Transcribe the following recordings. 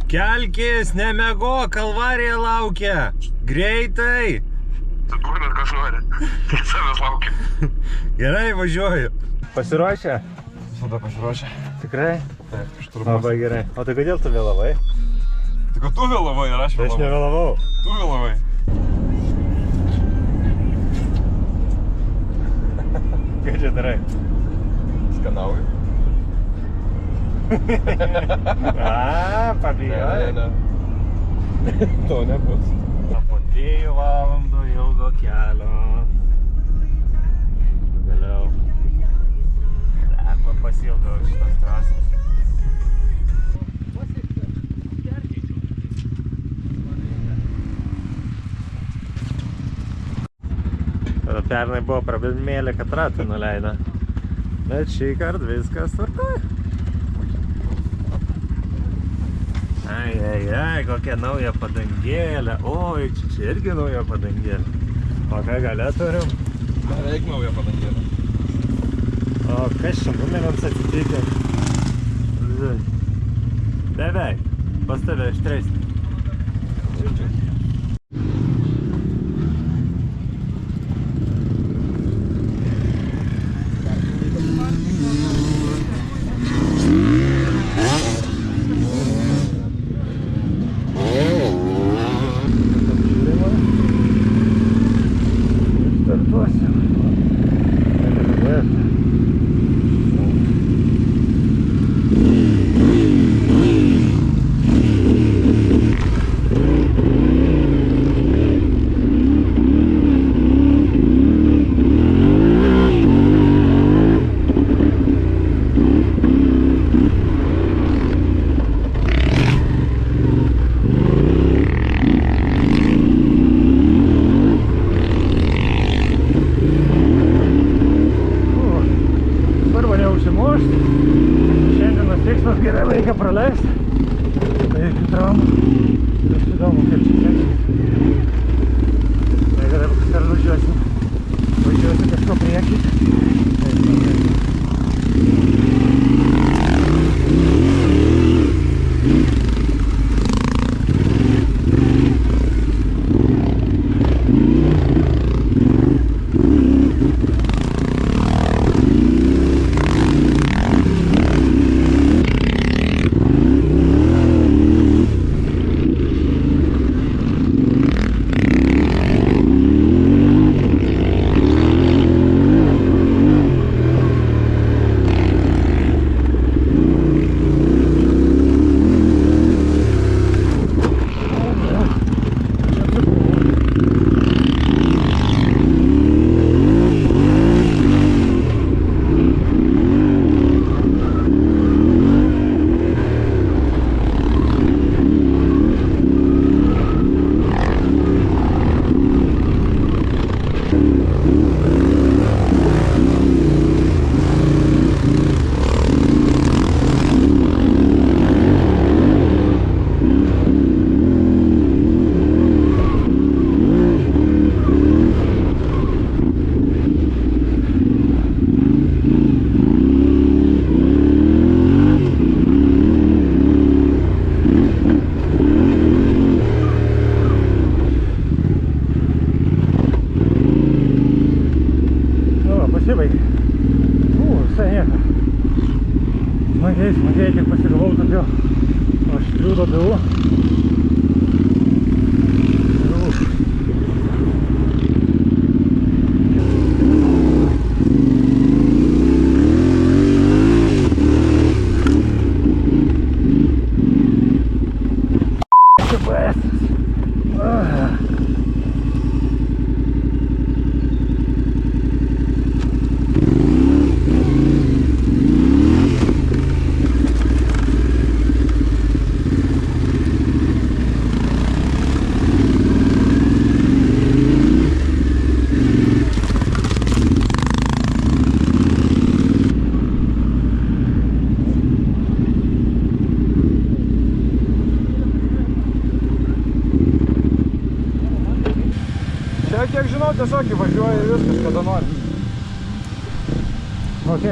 Kelkis, nemego, kalvarija laukia. Greitai. Tu durnas, kas nori. Savęs laukia. Gerai, važiuoju. Pasiruošę? Visada pasiruošę. Tikrai? Taip, iš turbūt. Labai gerai. O tai kodėl tu vėlavai? Tai kad tu vėlavai ir aš vėlavau. Aš nevėlavau. Tu vėlavai. Ką čia darai? Skanauju. Pabijai. Ne. To nebus. Po 2 valandų ilgo kelio. Pagaliau. Arba pasilgau šitos trasos. Tada pernai buvo problemėlė, kad ratą nuleido. Bet šį kartą viskas tvarkoja. Ai, kokia nauja padangėlė. Oi, čia irgi nauja padangėlė. O ką gale turim? Beveik nauja padangėlė. O kas čia numeriams atsitikę? Beveik. Pas tave ištreis. Šiandienos tikslas gerai laiką praleisti. Tai iki traumų. Tai įdomu, kaip čia seksis. Tai kada dar važiuosim. Važiuosim kažko priekį. Smagiai, kiek pasigavau tokio aštrių duobių. Kiek žinau, tiesiog įvažiuoja ir viskas, kada nori. Ok.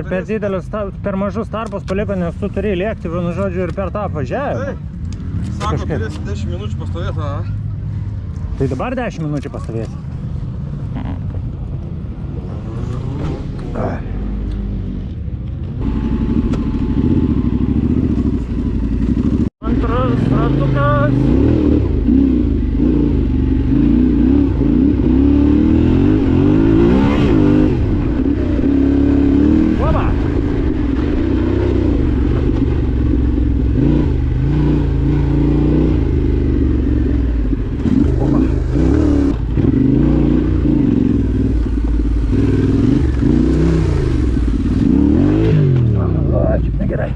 per didelius, per mažus tarpus paliko, nes tu turi lėkti, vienu žodžiu, ir per tą apvažiavimą. Sako, turėsi 10 minučių pastovėti, a? Tai dabar 10 minučių pastovėsi. Antras ratukas. Oba! Negerai.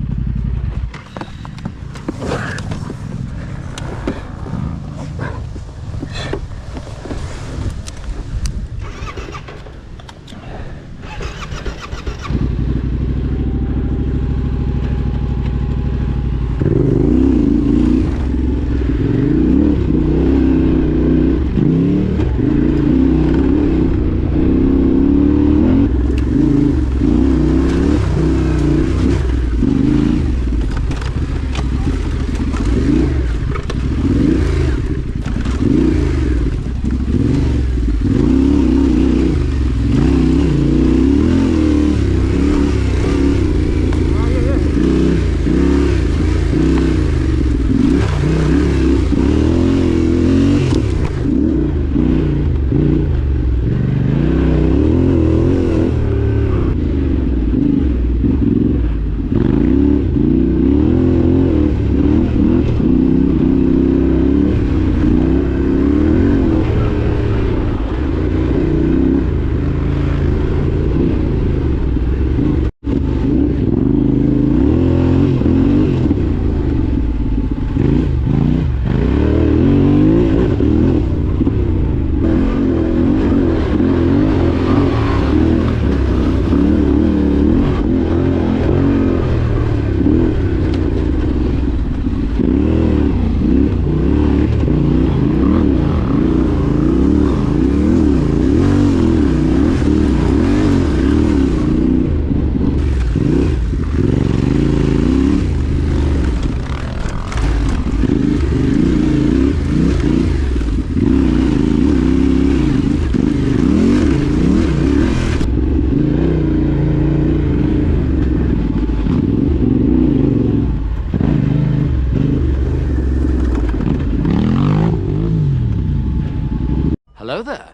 Hello there.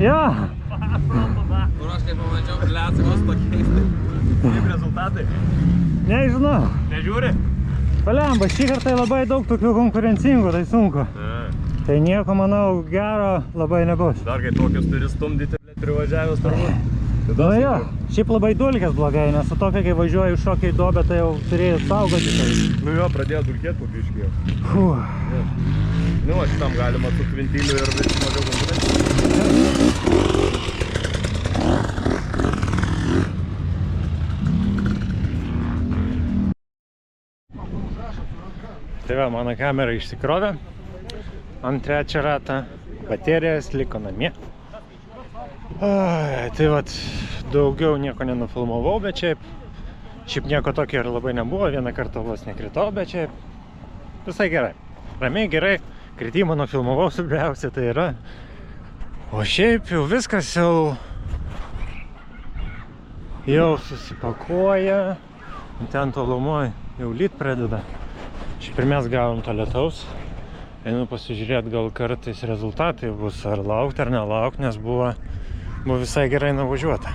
Jo. Kur aš kaip pamačiau, liatsakos pakeisti. Kaip rezultatai? Nežinau. Nežiūri? Palemba, šį kartą labai daug tokių konkurencingų, tai sunku. Tai nieko, manau, gero labai nebus. Dar kai tokius turi stumdyti, privažiavęs turbūt. Nu jo, šiaip labai dulkės blogai, nes su tokia, kai važiuoju šokiai duobę, tai jau turėjau saugoti tai. Nu jo, pradėjo dulkėti po biškį jau. Nu, o šitam galima su kvintiliu ir vis mažiau konkurencijų. Tai va, mano kamera išsikrovė. Ant trečią ratą baterijas liko namie. Tai vat, daugiau nieko nenufilmavau, bet šiaip nieko tokio ir labai nebuvo. Vieną kartą vos nekritau, bet šiaip visai gerai. Ramiai, gerai. Kritimą nufilmavau, svarbiausia tai yra. O šiaip jau viskas jau susipakuoja. Ten tolumoj jau lyt pradeda. Šiaip ir mes gavom to lietaus. Einu pasižiūrėti, gal kartais rezultatai bus, ar laukti, ar nelaukti, nes buvo visai gerai nuvažiuota.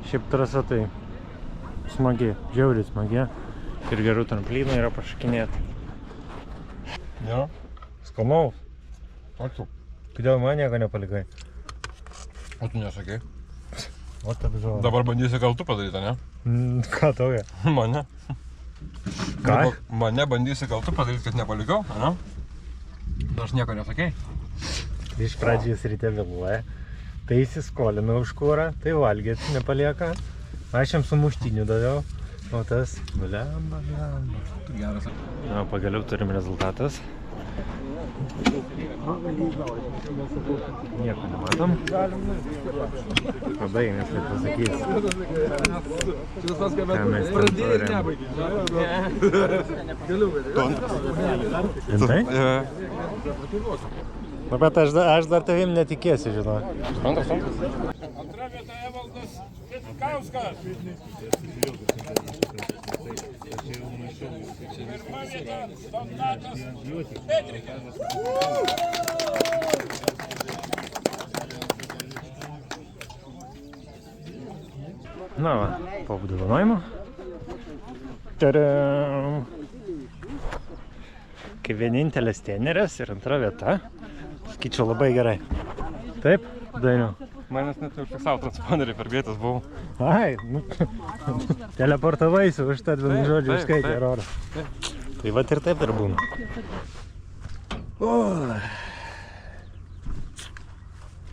Šiaip trasa tai smagi, žiauriai smagi. Ir gerų tramplynų yra pašakinėti. Jo, Skanaus. ačiū. Kodėl man nieko nepalikai? O tu nesakai. O taip žodžiu. Dabar bandysi gal tu padaryti, ne? Ką tauja? Mane. Ką? Mane bandysi gal tu padaryti, kad nepalikau, ne? Aš nieko nesakei. Iš pradžių jis ryte vėluoja. Tai įsiskolina už kurą, tai valgyti nepalieka. Aš jam sumuštinių daviau. O tas, blemba. Tu geras. Na, pagaliau turim rezultatas. Nieko nematom. Pabaigim, nes tai pasakys. Ką mes ten turim. Rimtai? Na, bet aš dar tavim netikėsiu, žinau. Antras. Antra vieta Evaldas Pietikauskas. Pirma vieta Donatas Petrikas. Na va, po apdovanojimo. Tadam! Kaip vienintelės trenerės ir antra vieta. Sakyčiau, labai gerai. Taip, Dainiau? Manęs net užfiksavo transponderį, per greitas buvau. Ai, nu, teleportavaisi už tą dviejų žodžių Taip, išskaitė taip. Aurora. Tai vat ir taip ir būna.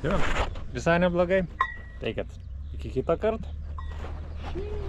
Tai va, visai neblogai. Tai kad iki kito karto.